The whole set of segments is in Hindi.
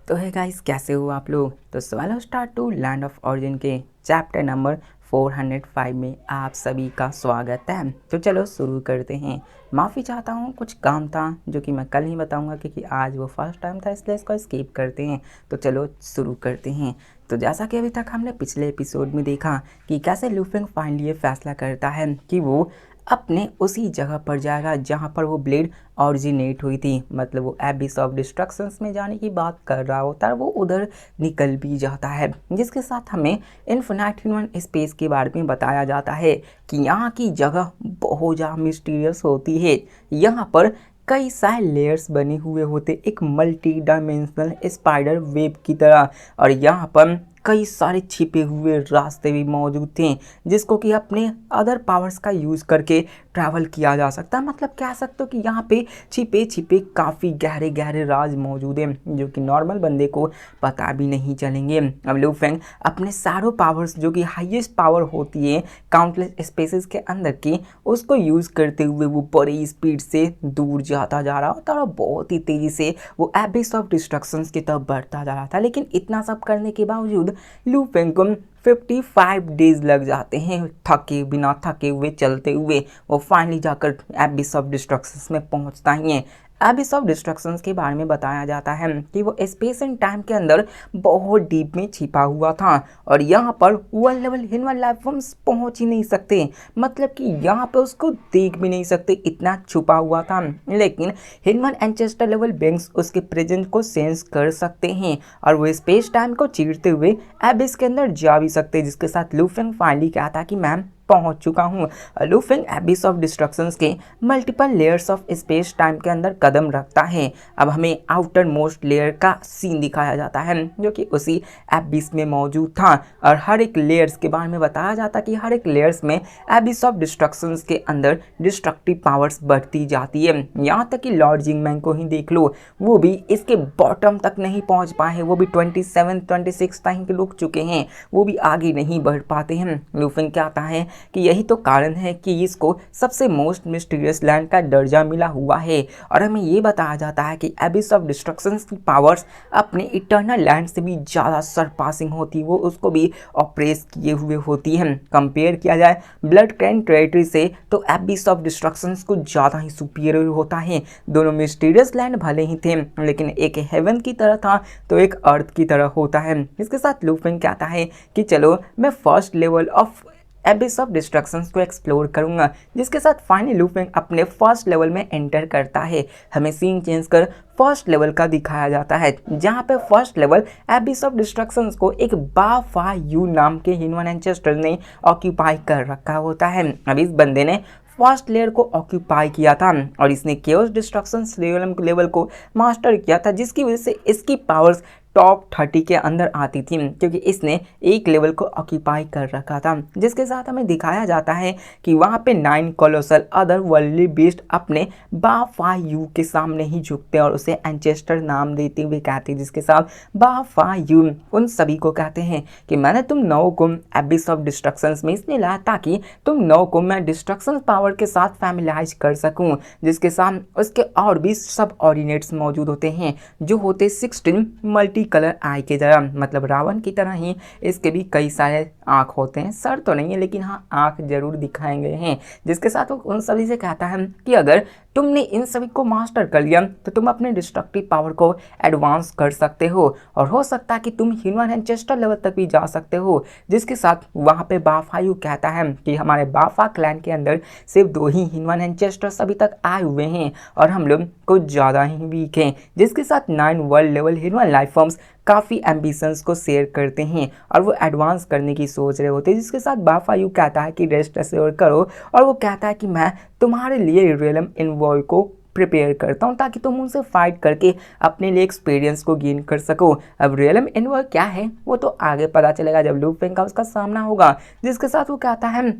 तो है गाइस, कैसे हो आप लोग। तो सवाल start to land of origin के चैप्टर नंबर 405 में आप सभी का स्वागत है। तो चलो शुरू करते हैं। माफ़ी चाहता हूँ, कुछ काम था जो कि मैं कल ही बताऊँगा क्योंकि आज वो फर्स्ट टाइम था, इसलिए इसको स्किप करते हैं। तो चलो शुरू करते हैं। तो जैसा कि अभी तक हमने पिछले एपिसोड में देखा कि कैसे लूफिंग फाइनली ये फैसला करता है कि वो अपने उसी जगह पर जाएगा जहाँ पर वो ब्लेड ऑरिजिनेट हुई थी, मतलब वो एबिस ऑफ डिस्ट्रक्शंस में जाने की बात कर रहा होता है। वो उधर निकल भी जाता है, जिसके साथ हमें इन्फिनाइट ह्यूमन स्पेस के बारे में बताया जाता है कि यहाँ की जगह बहुत ज़्यादा मिस्टीरियस होती है। यहाँ पर कई सारे लेयर्स बने हुए होते, एक मल्टी डायमेंशनल स्पाइडर वेब की तरह, और यहाँ पर कई सारे छिपे हुए रास्ते भी मौजूद थे जिसको कि अपने अदर पावर्स का यूज़ करके ट्रैवल किया जा सकता है। मतलब कह सकते हो कि यहाँ पे छिपे छिपे काफ़ी गहरे गहरे राज मौजूद हैं जो कि नॉर्मल बंदे को पता भी नहीं चलेंगे। अब लूफेंग अपने सारों पावर्स जो कि हाईएस्ट पावर होती है काउंटलेस स्पेसेस के अंदर की, उसको यूज़ करते हुए वो बड़ी स्पीड से दूर जाता जा रहा होता है और बहुत ही तेज़ी से वो एबिस ऑफ डिस्ट्रक्शंस की तरफ बढ़ता जा रहा था। लेकिन इतना सब करने के बावजूद लूफेंग को 55 डेज लग जाते हैं बिना थके हुए चलते हुए। वो फाइनली जाकर एबिस ऑफ डिस्ट्रक्शंस में पहुंचता ही है। एबिस ऑफ डिस्ट्रक्शंस के बारे में बताया जाता है कि वो स्पेस एंड टाइम के अंदर बहुत डीप में छिपा हुआ था और यहाँ पर world level human life forms पहुँच ही नहीं सकते, मतलब कि यहाँ पे उसको देख भी नहीं सकते, इतना छुपा हुआ था। लेकिन ह्यूमन एंसेस्टर लेवल बीइंग्स उसके प्रेजेंस को सेंस कर सकते हैं और वो स्पेस टाइम को चीरते हुए एबिस के अंदर जा भी सकते हैं, जिसके साथ लूफेंग फाइनली कहता कि मैम पहुंच चुका हूँ। लूफेंग एबिस ऑफ डिस्ट्रक्शंस के multiple layers of space time के अंदर कदम रखता है। अब हमें आउटर मोस्ट लेयर का सीन दिखाया जाता है जो कि उसी एबिस में मौजूद था और हर एक लेयर्स के बारे में बताया जाता कि हर एक लेयर्स में एबिस ऑफ डिस्ट्रक्शंस के अंदर डिस्ट्रक्टिव पावर्स बढ़ती जाती है। यहाँ तक कि लॉर्ड जिंगमैन को ही देख लो, वो भी इसके बॉटम तक नहीं पहुँच पाए, वो भी 27-26 टाइम के रुक चुके हैं, वो भी आगे नहीं बढ़ पाते हैं। लूफेंग कहता है कि यही तो कारण है कि इसको सबसे मोस्ट मिस्टीरियस लैंड का दर्जा मिला हुआ है और हमें ये बताया जाता है कि एबिस ऑफ डिस्ट्रक्शंस की पावर्स अपने इटर्नल लैंड से भी ज़्यादा सरपासिंग होती, वो उसको भी ऑपरेस किए हुए होती हैं। कंपेयर किया जाए ब्लड क्रेन टेरिटरी से तो एबिस ऑफ डिस्ट्रक्शंस को ज़्यादा ही सुपीरियर होता है। दोनों मिस्टीरियस लैंड भले ही थे लेकिन एक हेवन की तरह था तो एक अर्थ की तरह होता है। इसके साथ लूफेंग कहता है कि चलो मैं first level of एबिस of destructions को एक्सप्लोर करूंगा, जिसके साथ फाइनली लूफेंग अपने फर्स्ट लेवल में एंटर करता है। हमें सीन चेंज कर फर्स्ट लेवल का दिखाया जाता है जहां पे फर्स्ट लेवल एबिस ऑफ डिस्ट्रक्शंस को एक बाफा यू नाम के ह्यूमन एंसेस्टर ने ऑक्यूपाई कर रखा होता है। अब इस बंदे ने फर्स्ट लेयर को ऑक्यूपाई किया था और इसने केओस डिस्ट्रक्शंस लेवल को मास्टर किया था, जिसकी वजह से इसकी पावर्स टॉप 30 के अंदर आती थी क्योंकि इसने एक लेवल को ऑक्यूपाई कर रखा था। जिसके साथ हमें दिखाया जाता है कि वहाँ पे 9 कोलोसल अदर वर्ल्डली बीस्ट अपने बाफा यू के सामने ही झुकते और उसे एंचेस्टर नाम देते हुए कहते, जिसके साथ बाफा यू उन सभी को कहते हैं कि मैंने तुम 9 को एबिस ऑफ डिस्ट्रक्शंस में इसलिए लाया ताकि तुम 9 को मैं डिस्ट्रक्शन पावर के साथ फैमिलाइज कर सकूं, जिसके साथ उसके और भी सब ऑर्डिनेट्स मौजूद होते हैं जो होते 16 मल्टी कलर आई के तरह, मतलब रावण की तरह ही इसके भी कई सारे आँख होते हैं, सर तो नहीं है लेकिन हाँ आँख जरूर दिखाए गए हैं। जिसके साथ वो उन सभी से कहता है कि अगर तुमने इन सभी को मास्टर कर लिया तो तुम अपने डिस्ट्रक्टिव पावर को एडवांस कर सकते हो और हो सकता है कि तुम ह्यूमन एंसेस्टर लेवल तक भी जा सकते हो। जिसके साथ वहाँ पे बाफायू कहता है कि हमारे बाफा क्लैन के अंदर सिर्फ 2 ही ह्यूमन एंसेस्टर्स अभी तक आए हुए हैं और हम लोग कुछ ज़्यादा ही वीक हैं। जिसके साथ 9 world level human life forms काफ़ी एम्बिशंस को शेयर करते हैं और वो एडवांस करने की सोच रहे होते हैं। जिसके साथ बाफायू कहता है कि रेस्ट अश्योर करो और वो कहता है कि मैं तुम्हारे लिए रियलम इनवॉय को प्रिपेयर करता हूँ ताकि तुम उनसे फाइट करके अपने लिए एक्सपीरियंस को गेन कर सको। अब रियलम इनवॉय क्या है वो तो आगे पता चलेगा जब लूफेंग का उसका सामना होगा। जिसके साथ वो कहता है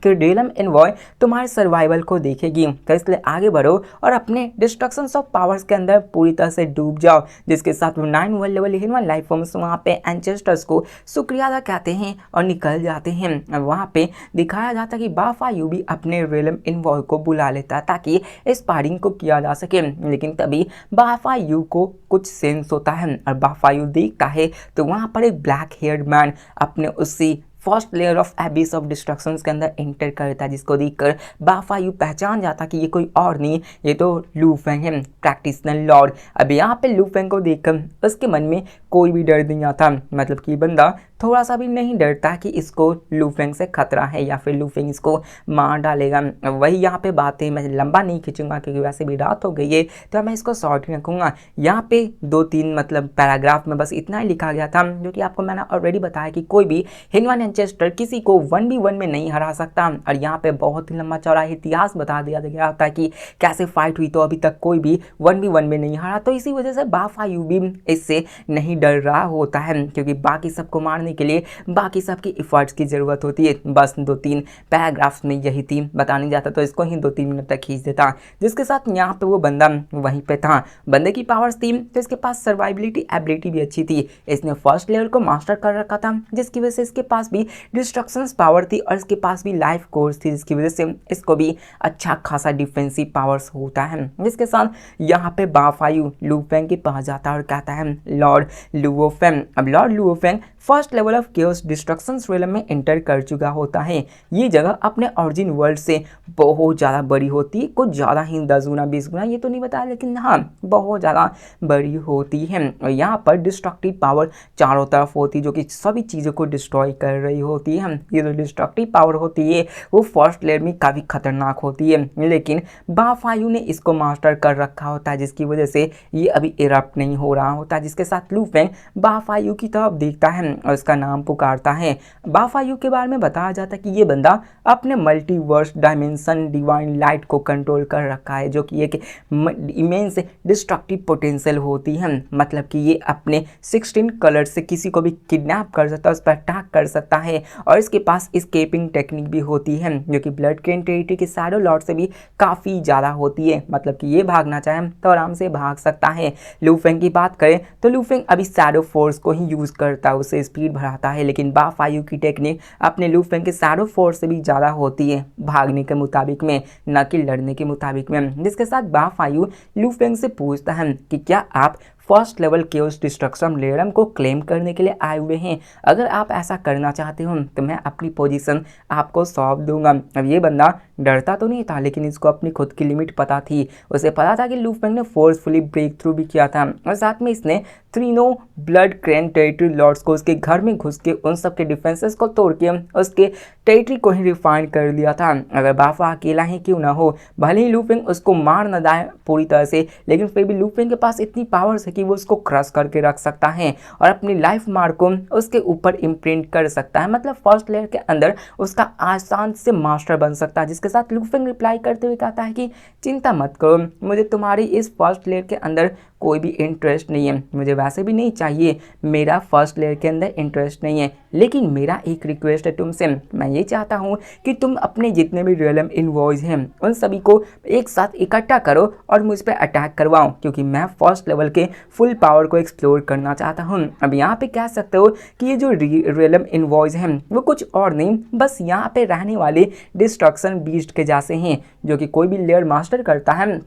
कि रियलम इन्वॉय तुम्हारे सर्वाइवल को देखेगी, तो इसलिए आगे बढ़ो और अपने डिस्ट्रक्शन ऑफ पावर्स के अंदर पूरी तरह से डूब जाओ, जिसके साथ वो 9 world level human life forms वहाँ पे एंसेस्टर्स को शुक्रिया अदा कहते हैं और निकल जाते हैं। वहाँ पे दिखाया जाता है कि बाफायू भी अपने रियलम इन्वॉय को बुला लेता ताकि स्पारिंग को किया जा सके, लेकिन तभी बाफायू को कुछ सेंस होता है और बाफायू देखता है तो वहाँ पर एक ब्लैक हेयर्ड मैन अपने उसी first layer of एबिस of destructions के अंदर एंटर करता है, जिसको देखकर बाफायू पहचान जाता कि ये कोई और नहीं, ये तो लू फेंग है, प्रैक्टिशनर लॉर्ड। अब यहाँ पे लू फेंग को देखकर उसके मन में कोई भी डर नहीं आता, मतलब कि बंदा थोड़ा सा भी नहीं डरता कि इसको लू फेंग से खतरा है या फिर लू फेंग इसको मार डालेगा। वही यहाँ पे बातें मैं लंबा नहीं खींचूंगा क्योंकि वैसे भी रात हो गई है, तो मैं इसको शॉर्ट ही रखूँगा। यहाँ पे 2-3 मतलब पैराग्राफ में बस इतना ही लिखा गया था, जो कि आपको मैंने ऑलरेडी बताया कि कोई भी हिनवन एंसेस्टर किसी को 1v1 में नहीं हरा सकता। और यहाँ पे बहुत ही लंबा चौड़ा इतिहास बता दिया गया था कि कैसे फाइट हुई, तो अभी तक कोई भी 1v1 में नहीं हरा, तो इसी वजह से बाफायू भी इससे नहीं डर रहा होता है, क्योंकि बाकी सबको मारने के लिए बाकी सबकी इफर्ट्स की ज़रूरत होती है। बस 2-3 पैराग्राफ्स में यही थी, बताने जाता तो इसको ही 2-3 मिनट तक खींच देता। जिसके साथ यहाँ पे वो बंदा वहीं पे था, बंदे की पावर्स थी तो इसके पास सर्वाइबिलिटी एबिलिटी भी अच्छी थी, इसने फर्स्ट लेवल को मास्टर कर रखा था, जिसकी वजह से इसके पास भी डिस्ट्रक्शंस पावर थी और इसके पास भी लाइफ कोर्स थी, जिसकी वजह से इसको भी अच्छा खासा डिफेंसिव पावर्स होता है। जिसके साथ यहाँ पे बाफायू लू फेंग के पास जाता है और कहता है लॉर्ड लुओफेंग। अब Lord Luofeng first level of chaos destructions realm में एंटर कर चुका होता है। ये जगह अपने ओरिजिन वर्ल्ड से बहुत ज़्यादा बड़ी होती है, कुछ ज़्यादा ही 10 गुना 20 गुना, ये तो नहीं बताया, लेकिन हाँ बहुत ज़्यादा बड़ी होती है। और यहाँ पर डिस्ट्रक्टिव पावर चारों तरफ होती है, जो कि सभी चीज़ों को डिस्ट्रॉय कर रही होती है। ये जो डिस्ट्रक्टिव पावर होती है वो फर्स्ट लेयर में काफ़ी खतरनाक होती है, लेकिन बाफायू ने इसको मास्टर कर रखा होता है, जिसकी वजह से ये अभी इरप्ट नहीं हो रहा होता। जिसके साथ लू फेंग बाफायू की तरफ देखता है और इसका नाम पुकारता है। बाफायू के बारे में बताया जाता है कि ये बंदा अपने मल्टीवर्स डायमेंशन डिवाइन लाइट को कंट्रोल कर रखा है, जो कि एक इमेंस डिस्ट्रक्टिव पोटेंशियल होती है, मतलब कि ये अपने 16 कलर से किसी को भी किडनैप कर सकता है, उस पर अटैक कर सकता है। और इसके पास एस्केपिंग टेक्निक भी होती है, जो कि ब्लड क्रेन टेरिटरी के शैडो लॉर्ड से भी काफ़ी ज़्यादा होती है, मतलब कि ये भागना चाहे तो आराम से भाग सकता है। लू फेंग की बात करें तो लू फेंग अभी शैडो फोर्स को ही यूज़ करता है, उसे स्पीड बढ़ाता है, लेकिन बाफायू की टेक्निक अपने लू फेंग के शैडो फोर्स से भी ज़्यादा होती है, भागने के मुताबिक में, न कि लड़ने के मुताबिक में। जिसके साथ बाफायू लू फेंग से पूछता है कि क्या आप first level chaos destruction realm को क्लेम करने के लिए आए हुए हैं? अगर आप ऐसा करना चाहते हो तो मैं अपनी पोजीशन आपको सौंप दूंगा। अब ये बंदा डरता तो नहीं था, लेकिन इसको अपनी खुद की लिमिट पता थी। उसे पता था कि लू फेंग ने फोर्सफुली ब्रेक थ्रू भी किया था और साथ में इसने तीनों ब्लड क्रेन टेरिटरी लॉर्ड्स को उसके घर में घुस के उन सब के डिफेंसेस को तोड़ के उसके टेरिटरी को ही रिफाइन कर लिया था। अगर बाफा अकेला ही क्यों ना हो, भले ही लू फेंग उसको मार न जाए पूरी तरह से, लेकिन फिर भी लू फेंग के पास इतनी पावर्स है कि वो उसको क्रश करके रख सकता है और अपनी लाइफ मार्क को उसके ऊपर इम्प्रिंट कर सकता है, मतलब फर्स्ट लेयर के अंदर उसका आसान से मास्टर बन सकता है। जिसके साथ लू फेंग रिप्लाई करते हुए कहता है कि चिंता मत करो, मुझे तुम्हारी इस फर्स्ट लेयर के अंदर कोई भी इंटरेस्ट नहीं है, मुझे वैसे भी नहीं चाहिए, मेरा फर्स्ट लेयर के अंदर इंटरेस्ट नहीं है, लेकिन मेरा एक रिक्वेस्ट है तुमसे, मैं ये चाहता हूँ कि तुम अपने जितने भी रियलम इन्वॉइस हैं उन सभी को एक साथ इकट्ठा करो और मुझ पर अटैक करवाओ, क्योंकि मैं फर्स्ट लेवल के फुल पावर को एक्सप्लोर करना चाहता हूँ। अब यहाँ पे कह सकते हो कि ये जो रियलम इन्वॉइस हैं वो कुछ और नहीं, बस यहाँ पे रहने वाले डिस्ट्रक्शन बीस्ट के जैसे हैं, जो कि कोई भी लेयर मास्टर करता है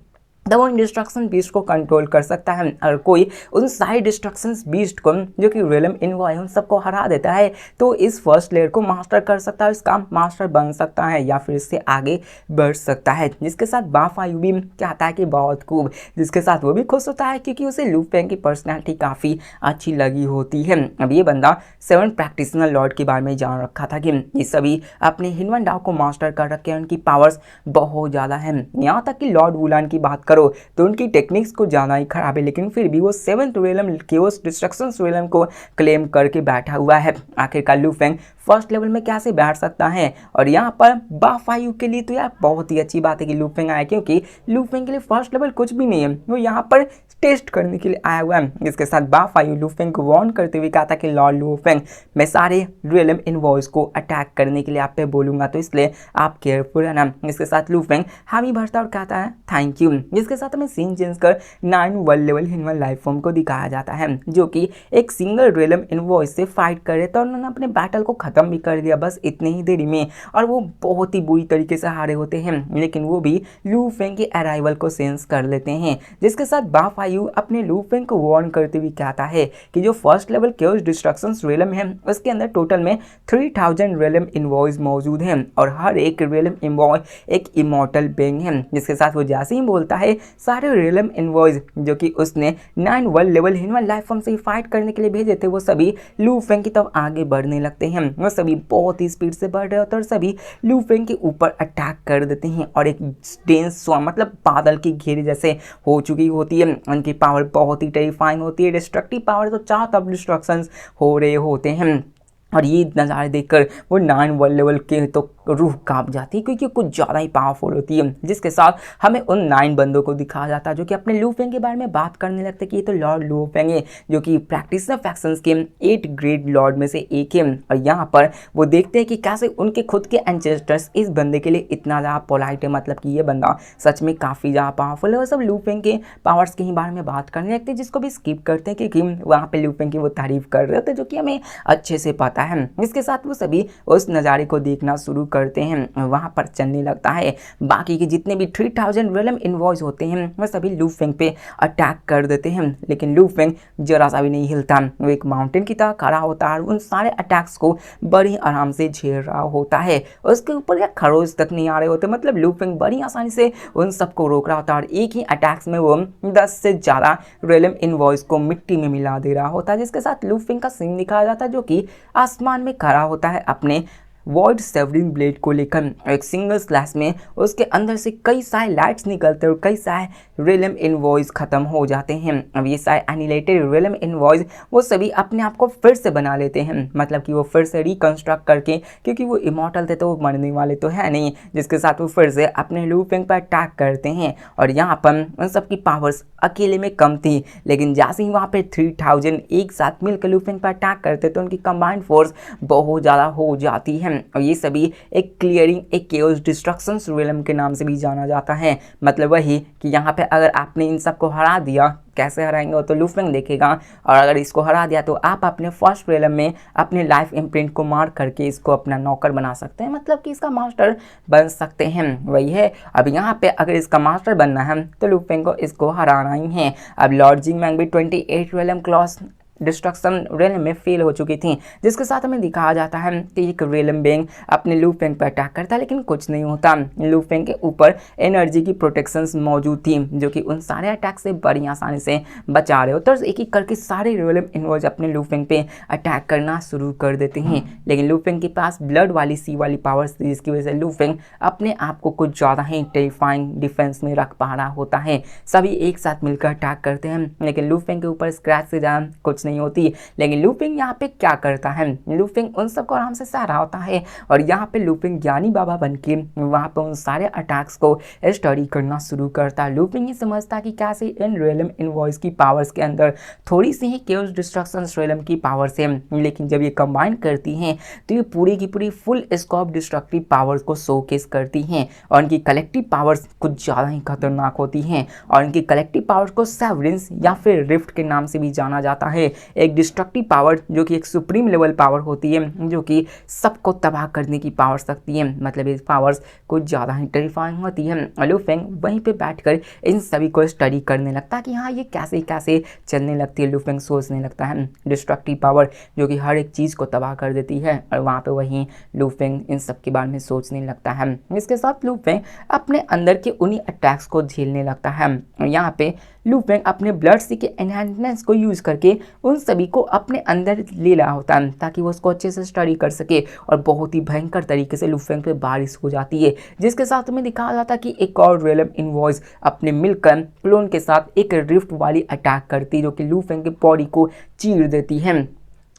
तो वो डिस्ट्रक्शन बीस्ट को कंट्रोल कर सकता है। अगर कोई उन सारे डिस्ट्रक्शन बीस्ट को जो कि रियलम इन्वॉय उन सबको हरा देता है तो इस फर्स्ट लेयर को मास्टर कर सकता है, इसका मास्टर बन सकता है या फिर इससे आगे बढ़ सकता है। जिसके साथ बाफायू भी चाहता है कि बहुत खूब, जिसके साथ वो भी खुश होता है क्योंकि उसे लू फेंग की पर्सनैलिटी काफ़ी अच्छी लगी होती है। अब ये बंदा 7 प्रैक्टिशनर लॉर्ड के बारे में जान रखा था कि ये सभी अपने हिनवन डाओ को मास्टर कर रखे हैं, उनकी पावर्स बहुत ज़्यादा हैं। यहाँ तक कि लॉर्ड वुलान की बात करो तो उनकी टेक्निक्स को जाना ही खराब है, लेकिन फिर भी वो 7th realm chaos destruction realm को क्लेम करके बैठा हुआ है। आखिरकार लू फेंग फर्स्ट लेवल में कैसे बैठ सकता है? और यहाँ पर बाफायू के लिए तो यार बहुत ही अच्छी बात है कि लू फेंग आया, क्योंकि लू फेंग के लिए फर्स्ट लेवल कुछ भी नहीं है, वो यहाँ पर टेस्ट करने के लिए आया हुआ है। इसके साथ बाफायू लूफेंग को वार्न करते हुए कहा था कि लॉर्ड लूफेंग मैं सारे रियलम इनवॉइस को अटैक करने के लिए आप पे बोलूंगा, तो इसलिए आप केयरफुल है ना। इसके साथ लूफेंग हामी भरता और कहता है थैंक यू। जिसके साथ हमें सीन चेंज कर 9 world level human life form को दिखाया जाता है जो कि एक सिंगल रियलम इनवॉइस से फाइट कर रहे थे और उन्होंने अपने बैटल को खत्म भी कर दिया बस इतने ही देरी में, और वो बहुत ही बुरी तरीके से हारे होते हैं, लेकिन वो भी लूफेंग के अराइवल को सेंस कर लेते हैं। जिसके साथ बाफायू अपने लूफेंग को वार्न करते हुए कहता है कि जो first level chaos destructions realm है उसके अंदर टोटल में 3000 रियलम इनवॉइस मौजूद हैं और हर एक रियलम इनवॉइस एक इमॉर्टल बीइंग है। जिसके साथ वो जैसे ही बोलता है सारे रियलम इनवॉइस जो कि उसने 9 world level human life form से फाइट करने के लिए भेजे थे वो सभी लूफेंग की तरफ आगे बढ़ने लगते हैं। वो सभी बहुत ही स्पीड से बढ़ रहे होते हैं और सभी लूफेंग के ऊपर अटैक कर देते हैं और एक डेंस मतलब बादल की घेरे जैसे हो चुकी होती है। उनकी पावर बहुत ही टेरिफाइंग होती है, डिस्ट्रक्टिव पावर, तो चारों तरफ डिस्ट्रक्शंस हो रहे होते हैं। और ये नज़ारे देखकर वो 9 वर्ल्ड लेवल के तो रूह कांप जाती है क्योंकि कुछ ज़्यादा ही पावरफुल होती है। जिसके साथ हमें उन 9 बंदों को दिखाया जाता है जो कि अपने लूफेंग के बारे में बात करने लगते हैं कि ये तो लॉर्ड लूफेंग है जो कि प्रैक्टिसनर फैक्शंस के 8 ग्रेट लॉर्ड में से एक है। और यहाँ पर वो देखते हैं कि कैसे उनके खुद के एंसेस्टर्स इस बंदे के लिए इतना ज़्यादा पोलाइट है, मतलब कि ये बंदा सच में काफ़ी ज़्यादा पावरफुल है। वो सब लूफेंग के पावर्स के ही बारे में बात करने लगते हैं जिसको भी स्किप करते हैं क्योंकि वहाँ पर लूफेंग की वो तारीफ कर रहे होते हैं जो कि हमें अच्छे से पता है। इसके साथ वो सभी उस नज़ारे को देखना शुरू करते हैं। वहाँ पर चलने लगता है बाकी के जितने भी 3000 रियलम इनवॉइस होते हैं वह सभी लूफेंग पे अटैक कर देते हैं, लेकिन लूफेंग जरा सा भी नहीं हिलता। वो एक माउंटेन की तरह खड़ा होता है और उन सारे अटैक्स को बड़ी आराम से झेल रहा होता है। उसके ऊपर या खरोच तक नहीं आ रहे होते, मतलब लूफेंग बड़ी आसानी से उन सबको रोक रहा होता है और एक ही अटैक्स में वो 10 से ज़्यादा रियलम इनवॉइस को मिट्टी में मिला दे रहा होता है। जिसके साथ लूफेंग का सीन दिखाया जाता है जो कि आसमान में खड़ा होता है अपने वॉइड सेवरिंग ब्लेड को लेकर। एक सिंगल स्लैश में उसके अंदर से कई सारे लाइट्स निकलते हैं और कई सारे रियलम इनवॉइस खत्म हो जाते हैं। अब ये सारे एनिलेटेड रियलम इनवॉइस वो सभी अपने आप को फिर से बना लेते हैं, मतलब कि वो फिर से रिकंस्ट्रक्ट करके, क्योंकि वो इमॉर्टल थे तो वो मरने वाले तो है नहीं। जिसके साथ वो फिर से अपने लूफेंग पर अटैक करते हैं और यहाँ पर उन सबकी पावर्स अकेले में कम थी, लेकिन जैसे ही वहाँ पे 3000 एक साथ मिलकर लूफेंग पर अटैक करते तो उनकी कंबाइंड फोर्स बहुत ज़्यादा हो जाती है। और ये सभी एक क्लियरिंग एक केओस डिस्ट्रक्शंस रियलम के नाम से भी जाना जाता है। मतलब वही कि यहाँ पे अगर आपने इन सबको हरा दिया, कैसे हराएंगे वो तो लूफेंग देखेगा, और अगर इसको हरा दिया तो आप अपने फर्स्ट रियलम में अपने लाइफ इम्प्रिंट को मार करके इसको अपना नौकर बना सकते हैं, मतलब कि इसका मास्टर बन सकते हैं। वही है, अब यहाँ पे अगर इसका मास्टर बनना है तो लूफेंग को इसको हराना ही है। अब लॉर्ड जिंगमैंग भी 28 रियलम क्लॉस डिस्ट्रक्शन रियलम में फेल हो चुकी थी। जिसके साथ हमें दिखाया जाता है कि एक रियलम बीइंग अपने लूफेंग पर अटैक करता है, लेकिन कुछ नहीं होता। लूफेंग के ऊपर एनर्जी की प्रोटेक्शंस मौजूद थी जो कि उन सारे अटैक से बड़ी आसानी से बचा रहे होते हैं। एक एक करके सारे रियलम इनवॉइस अपने लूफेंग पे अटैक करना शुरू कर देते हैं, लेकिन लूफेंग के पास ब्लड वाली सी वाली पावर्स थी जिसकी वजह से लूफेंग अपने आप को कुछ ज़्यादा ही टेरिफाइंग डिफेंस में रख पा रहा होता है। सभी एक साथ मिलकर अटैक करते हैं, लेकिन लूफेंग के ऊपर स्क्रैच से ज़्यादा कुछ नहीं होती। लेकिन लूफेंग यहाँ पे क्या करता है, लूफेंग उन सबको आराम से सह रहा होता है और यहाँ पे लूफेंग ज्ञानी बाबा बनके वहाँ पे उन सारे अटैक्स को स्टडी करना शुरू करता है। लूफेंग ये समझता है कि कैसे इन रियलम इनवॉइस की पावर्स के अंदर थोड़ी सी ही केओस डिस्ट्रक्शंस रियलम की पावर्स है, लेकिन जब ये कंबाइन करती हैं तो ये पूरी की पूरी फुल स्कोप डिस्ट्रक्टिव पावर्स को शोकेस करती हैं और इनकी कलेक्टिव पावर्स कुछ ज़्यादा ही खतरनाक होती हैं। और इनकी कलेक्टिव पावर्स को सेवरेंस या फिर रिफ्ट के नाम से भी जाना जाता है। एक डिस्ट्रक्टिव पावर जो कि एक सुप्रीम लेवल पावर होती है जो कि सबको तबाह करने की पावर्स रखती है, मतलब ये पावर्स कुछ ज़्यादा ही टेरिफाइंग होती है। लूफेंग वहीं पे बैठकर इन सभी को स्टडी करने लगता है कि हाँ ये कैसे कैसे चलने लगती है। लूफेंग सोचने लगता है डिस्ट्रक्टिव पावर जो कि हर एक चीज़ को तबाह कर देती है, और वहाँ पे वहीं लूफेंग इन सब के बारे में सोचने लगता है। इसके साथ लूफेंग अपने अंदर के उन्हीं अटैक्स को झेलने लगता है। यहाँ पे लूफेंग अपने ब्लड सी के एनहांसमेंट्स को यूज़ करके उन सभी को अपने अंदर ले रहा होता है ताकि वो उसको अच्छे से स्टडी कर सके, और बहुत ही भयंकर तरीके से लूफेंग पे बारिश हो जाती है। जिसके साथ में दिखाया जाता है कि एक और रियलम इनवॉइस अपने मिलकर क्लोन के साथ एक रिफ्ट वाली अटैक करती है जो कि लूफेंग के बॉडी को चीर देती है।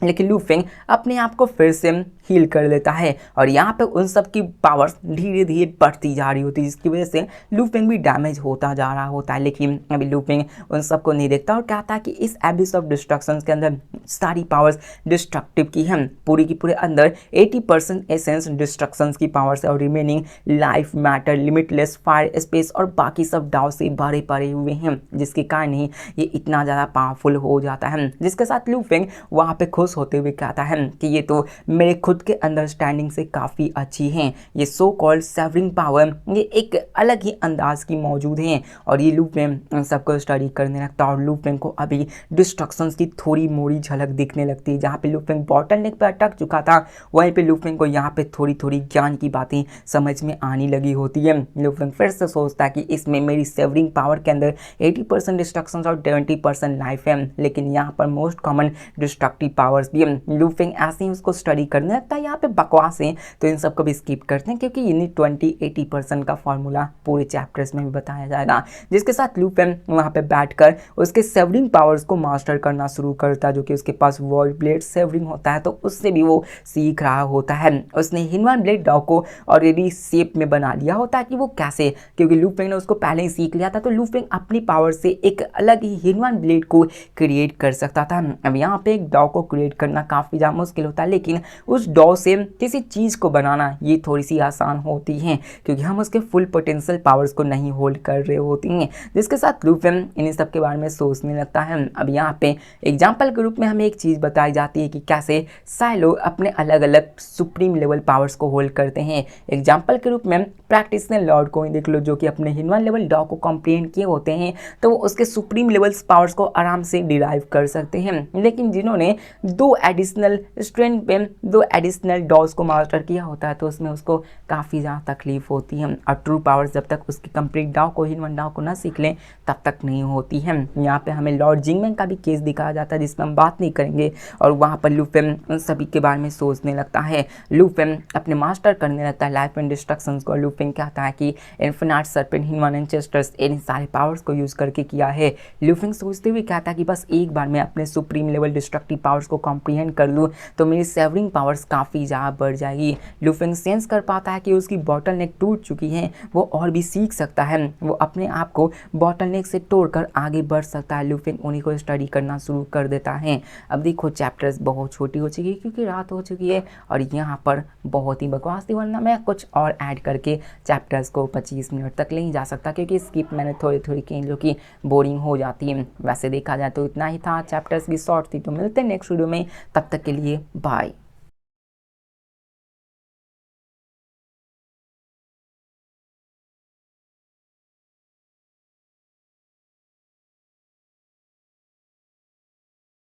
लेकिन लू फेंग अपने आप को फिर से हील कर लेता है और यहाँ पे उन सब की पावर्स धीरे धीरे बढ़ती जा रही होती है, जिसकी वजह से लू फेंग भी डैमेज होता जा रहा होता है। लेकिन अभी लू फेंग उन सबको नहीं देखता और कहता है कि इस एबिस ऑफ डिस्ट्रक्शन के अंदर सारी पावर्स डिस्ट्रक्टिव की हैं, पूरी की पूरे अंदर 80% एसेंस डिस्ट्रक्शन की पावर्स है और remaining life matter limitless fire space और बाकी सब डाव से भरे पड़े हुए हैं, जिसके कारण ही ये इतना ज़्यादा पावरफुल हो जाता है। जिसके साथ लू फेंग वहाँ पे खुश होते हुए कहता है कि ये तो मेरे खुद के अंडरस्टैंडिंग से काफ़ी अच्छी हैं, ये सो कॉल्ड सेवरिंग पावर ये एक अलग ही अंदाज की मौजूद हैं। और ये लू फेंग सबको स्टडी करने लगता है और लू फेंग को अभी डिस्ट्रक्शंस की थोड़ी मोड़ी झलक दिखने लगती है। जहाँ पे लू फेंग बॉटल नेक पर अटक चुका था, वहीं पे लू फेंग को यहाँ पे थोड़ी थोड़ी ज्ञान की बातें समझ में आने लगी होती है। लू फेंग फिर से सोचता है कि इसमें मेरी सेवरिंग पावर के अंदर 80% डिस्ट्रक्शंस और 20% लाइफ है, लेकिन यहाँ पर मोस्ट कॉमन डिस्ट्रक्टिव पावर्स भी है। लू फेंग ऐसे ही उसको स्टडी करने लगता है। यहाँ पे बकवास है तो इन सबको भी स्किप करते हैं, क्योंकि ये 20-80% का फॉर्मूला पूरे चैप्टर्स में भी बताया जाएगा। जिसके साथ लू फेंग वहाँ पे बैठकर उसके सेवरिंग पावर्स को मास्टर करना शुरू करता है, जो कि उसके पास वॉल ब्लेड सेवरिंग होता है, तो उससे भी वो सीख रहा होता है। उसने हिनवान ब्लेड डॉग को ऑलरेडी शेप में बना लिया होता है कि वो कैसे, क्योंकि लू फेंग ने उसको पहले ही सीख लिया था, तो लू फेंग अपनी पावर से एक अलग ही हिनवान ब्लेड को क्रिएट कर सकता था। अब यहाँ पे एक डॉग को क्रिएट करना काफ़ी ज़्यादा मुश्किल होता है, लेकिन उस डॉग से किसी चीज़ को बनाना ये थोड़ी सी आसान होती है, क्योंकि हम उसके फुल पोटेंशियल पावर्स को नहीं होल्ड कर रहे होती हैं। जिसके साथ लू फेंग इन सब के बारे में सोचने लगता है। अब यहाँ पे एग्जाम्पल के रूप में हमें एक चीज़ बताई जाती है कि कैसे साइलो अपने अलग अलग सुप्रीम लेवल पावर्स को होल्ड करते हैं। एग्जाम्पल के रूप में प्रैक्टिशनर लॉर्ड को ही देख लो, जो कि अपने हिनवान लेवल डॉग को कॉम्प्रीहेंड किए होते हैं, तो वो उसके सुप्रीम लेवल्स पावर्स को आराम से डिराइव कर सकते हैं। लेकिन जिन्होंने दो एडिशनल स्ट्रेंथ पे दो एडिशनल डॉग्स को मास्टर किया होता है, तो उसमें उसको काफ़ी ज़्यादा तकलीफ होती है और ट्रू पावर्स जब तक उसकी कंप्लीट डॉग को हिनवान डॉग को ना सीख लें तब तक नहीं होती है। यहाँ पे हमें लॉर्ड जिंगमैन का भी केस दिखाया जाता है, जिसमें हम बात नहीं करेंगे, और वहाँ पर लू फेंग उन सभी के बारे में सोचने लगता है। लू फेंग अपने मास्टर करने लगता है लाइफ एंड डिस्ट्रक्शंस को। लू फेंग कहता है कि इन्फिनाइट सर्पेंट हिनवान एंसेस्टर्स इन सारे पावर्स को यूज़ करके किया है। लू फेंग सोचते हुए कहता है कि बस एक बार मैं अपने सुप्रीम लेवल डिस्ट्रक्टिव पावर्स को कॉम्प्रीहेंड कर लूँ तो मेरी सेवरिंग पावर्स काफ़ी ज़्यादा बढ़ जाएगी। लू फेंग सेंस कर पाता है कि उसकी बॉटल नेक टूट चुकी है, वो और भी सीख सकता है, वो अपने आप को बॉटल नेक से तोड़कर आगे बढ़ सकता है। लू फेंग उन्हीं को स्टडी करना शुरू कर देता है। अब देखो चैप्टर्स बहुत छोटी हो चुकी है क्योंकि रात हो चुकी है और यहाँ पर बहुत ही बकवास थी, वरना मैं कुछ और ऐड करके चैप्टर्स को 25 मिनट तक ले ही जा सकता, क्योंकि स्किप मैंने थोड़ी थोड़ी की जो कि बोरिंग हो जाती है। वैसे देखा जाए तो इतना ही था, चैप्टर्स भी शॉर्ट थी। तो मिलते हैं नेक्स्ट वीडियो में, तब तक के लिए बाय।